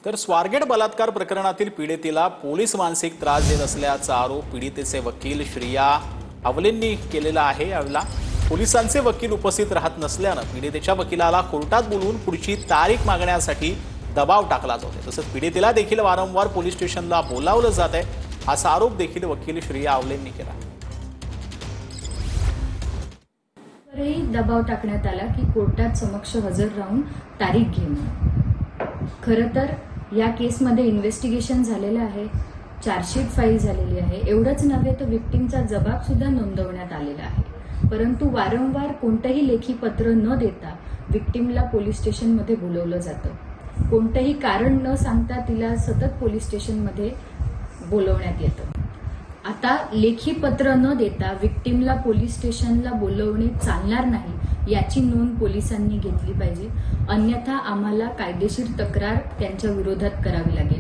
तर स्वारगेट बलात्कार प्रकरणातील पीडितेला पोलीस मानसिक त्रास देत असल्याचा आरोप पीडितेचे वकील श्रिया आवलेंनी केलेला आहे। यावेळेला पोलिसांचे वकील उपस्थित राहत नसल्याने पीडितेच्या वकिलाला कोर्टात बोलवून पुढची तारीख मागण्यासाठी दबाव टाकला जातोय। तसंच पीडितेला देखील वारंवार पोलीस स्टेशनला बोलावलं जात आहे, असा आरोप देखील वकील श्रिया आवलेंनी केला। दबाव टाकण्यात आला की कोर्टात समक्ष हजर राहून तारीख घेणं। खरं तर या केसमध्ये इन्व्हेस्टिगेशन झालेलं आहे, चार्जशीट फाईल झालेली आहे। एवढंच नव्हे तर विक्टिमचा जबाब सुद्धा नोंदवण्यात आलेला आहे, परंतु वारंवार कोणतंही लेखी पत्र न देता विक्टिमला पोलीस स्टेशनमध्ये बोलवलं जातं। कोणतंही कारण न सांगता तिला सतत पोलीस स्टेशनमध्ये बोलवण्यात येतं। आता लेखी पत्र न देता विक्टिमला पोलीस स्टेशनला बोलवणे चालणार नाही, याची नोंद पोलिसांनी घेतली पाहिजे, अन्यथा आम्हाला कायदेशीर तक्रार त्यांच्या विरोधात करावी लागेल।